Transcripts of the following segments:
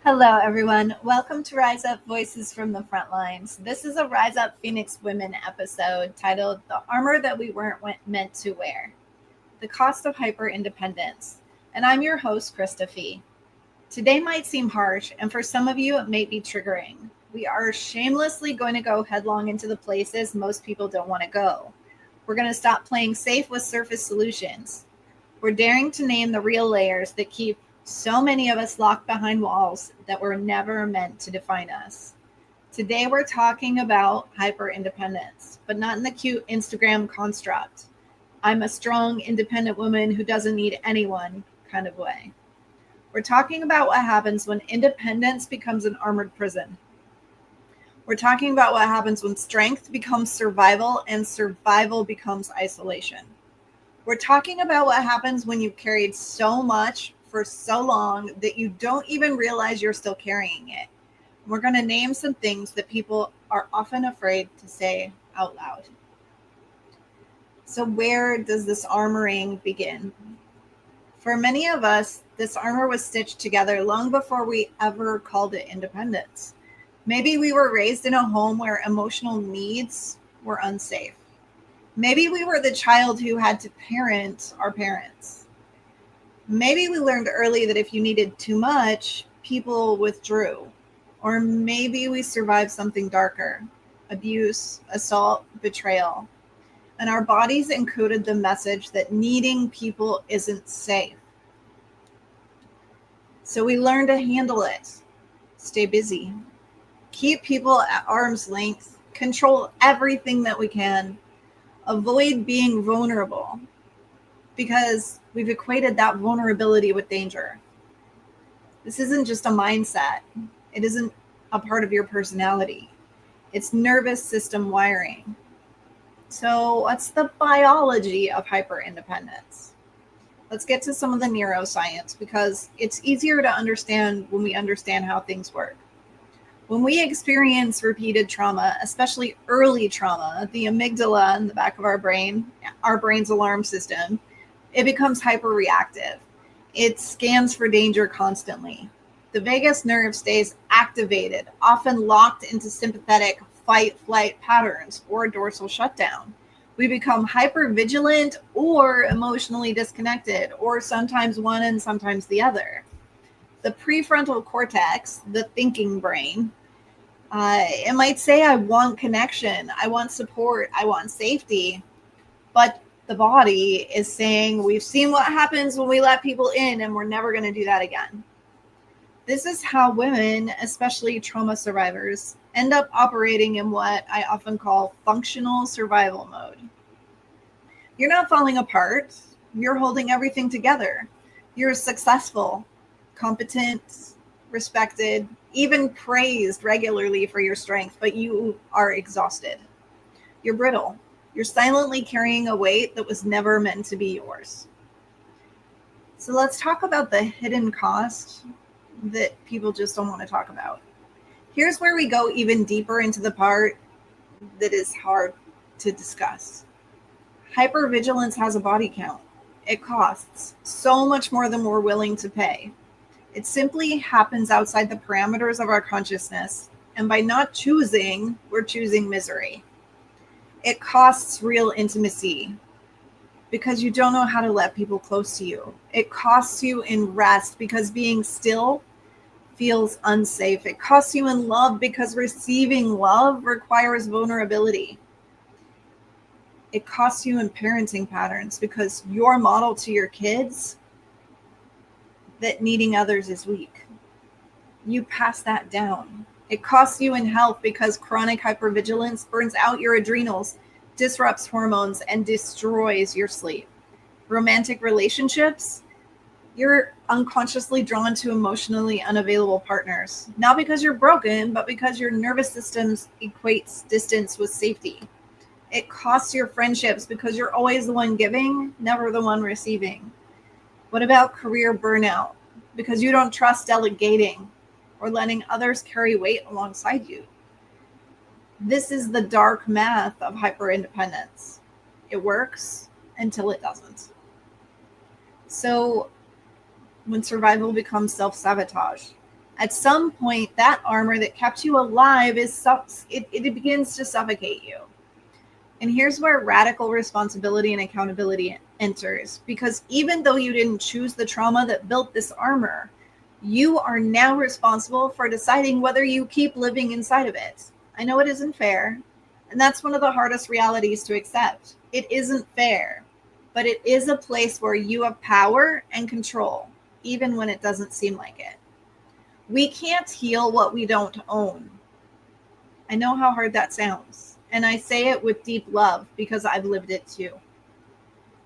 Hello, everyone. Welcome to Rise Up Voices from the Front Lines. This is a Rise Up Phoenix Women episode titled The Armor That We Weren't Meant to Wear, The Cost of Hyper Independence. And I'm your host, Krista Fee. Today might seem harsh, and for some of you, it may be triggering. We are shamelessly going to go headlong into the places most people don't want to go. We're going to stop playing safe with surface solutions. We're daring to name the real layers that keep so many of us locked behind walls that were never meant to define us. Today, we're talking about hyper independence, but not in the cute Instagram construct. I'm a strong, independent woman who doesn't need anyone kind of way. We're talking about what happens when independence becomes an armored prison. We're talking about what happens when strength becomes survival and survival becomes isolation. We're talking about what happens when you've carried so much for so long that you don't even realize you're still carrying it. We're going to name some things that people are often afraid to say out loud. So where does this armoring begin? For many of us, this armor was stitched together long before we ever called it independence. Maybe we were raised in a home where emotional needs were unsafe. Maybe we were the child who had to parent our parents. Maybe we learned early that if you needed too much, people withdrew. Or maybe we survived something darker, abuse, assault, betrayal. And our bodies encoded the message that needing people isn't safe. So we learned to handle it, stay busy, keep people at arm's length, control everything that we can, avoid being vulnerable, because we've equated that vulnerability with danger. This isn't just a mindset. It isn't a part of your personality. It's nervous system wiring. So what's the biology of hyperindependence? Let's get to some of the neuroscience because it's easier to understand when we understand how things work. When we experience repeated trauma, especially early trauma, the amygdala in the back of our brain's alarm system, it becomes hyperreactive. It scans for danger constantly. The vagus nerve stays activated, often locked into sympathetic fight-flight patterns or dorsal shutdown. We become hypervigilant or emotionally disconnected, or sometimes one and sometimes the other. The prefrontal cortex, the thinking brain, it might say, I want connection, I want support, I want safety, but the body is saying, we've seen what happens when we let people in and we're never going to do that again. This is how women, especially trauma survivors, end up operating in what I often call functional survival mode. You're not falling apart. You're holding everything together. You're successful, competent, respected, even praised regularly for your strength, but you are exhausted. You're brittle. You're silently carrying a weight that was never meant to be yours. So let's talk about the hidden cost that people just don't want to talk about. Here's where we go even deeper into the part that is hard to discuss. Hypervigilance has a body count. It costs so much more than we're willing to pay. It simply happens outside the parameters of our consciousness, and by not choosing, we're choosing misery. It costs real intimacy because you don't know how to let people close to you. It costs you in rest because being still feels unsafe. It costs you in love because receiving love requires vulnerability. It costs you in parenting patterns because your model to your kids that needing others is weak. You pass that down. It costs you in health because chronic hypervigilance burns out your adrenals, disrupts hormones, and destroys your sleep. Romantic relationships, you're unconsciously drawn to emotionally unavailable partners, not because you're broken, but because your nervous system equates distance with safety. It costs your friendships because you're always the one giving, never the one receiving. What about career burnout? Because you don't trust delegating or letting others carry weight alongside you. This is the dark math of hyperindependence. It works until it doesn't. So when survival becomes self-sabotage, At some point, that armor that kept you alive it begins to suffocate you. And here's where radical responsibility and accountability enters. Because even though you didn't choose the trauma that built this armor, you are now responsible for deciding whether you keep living inside of it. I know it isn't fair, and that's one of the hardest realities to accept. It isn't fair, but it is a place where you have power and control, even when it doesn't seem like it. We can't heal what we don't own. I know how hard that sounds, and I say it with deep love because I've lived it too.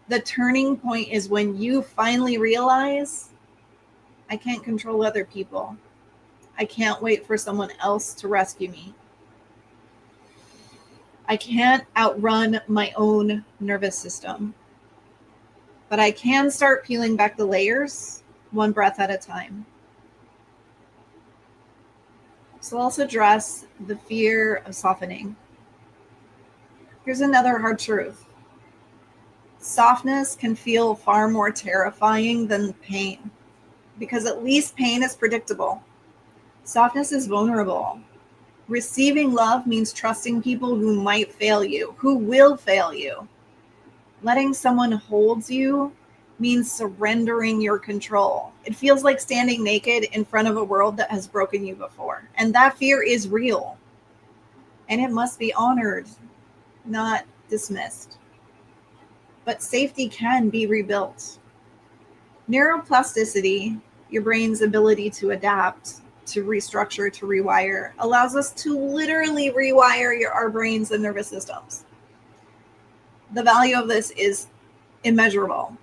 The turning point is when you finally realize, I can't control other people. I can't wait for someone else to rescue me. I can't outrun my own nervous system, but I can start peeling back the layers one breath at a time. So let's address the fear of softening. Here's another hard truth. Softness can feel far more terrifying than pain, because at least pain is predictable. Softness is vulnerable. Receiving love means trusting people who might fail you, who will fail you. Letting someone hold you means surrendering your control. It feels like standing naked in front of a world that has broken you before. And that fear is real. And it must be honored, not dismissed. But safety can be rebuilt. Neuroplasticity, your brain's ability to adapt, to restructure, to rewire, allows us to literally rewire our brains and nervous systems. The value of this is immeasurable.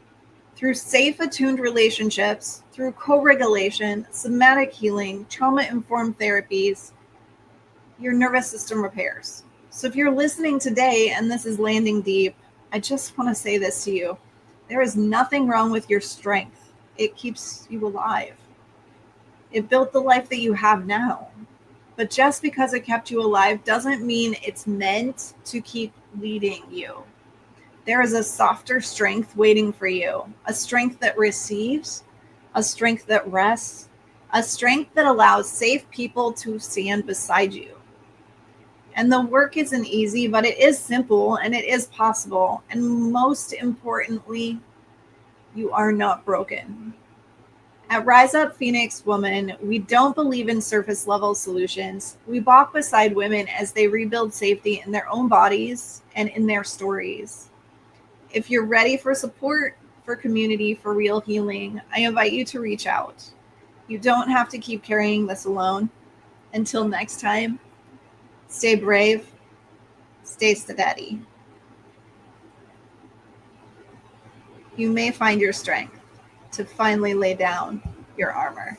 Through safe, attuned relationships, through co-regulation, somatic healing, trauma-informed therapies, your nervous system repairs. So if you're listening today and this is landing deep, I just want to say this to you. There is nothing wrong with your strength. It keeps you alive. It built the life that you have now. But just because it kept you alive doesn't mean it's meant to keep leading you. There is a softer strength waiting for you, a strength that receives, a strength that rests, a strength that allows safe people to stand beside you. And the work isn't easy, but it is simple and it is possible. And most importantly, you are not broken. At RISEUP Phoenix Woman, we don't believe in surface level solutions. We walk beside women as they rebuild safety in their own bodies and in their stories. If you're ready for support, for community, for real healing, I invite you to reach out. You don't have to keep carrying this alone. Until next time, stay brave, stay steady. You may find your strength to finally lay down your armor.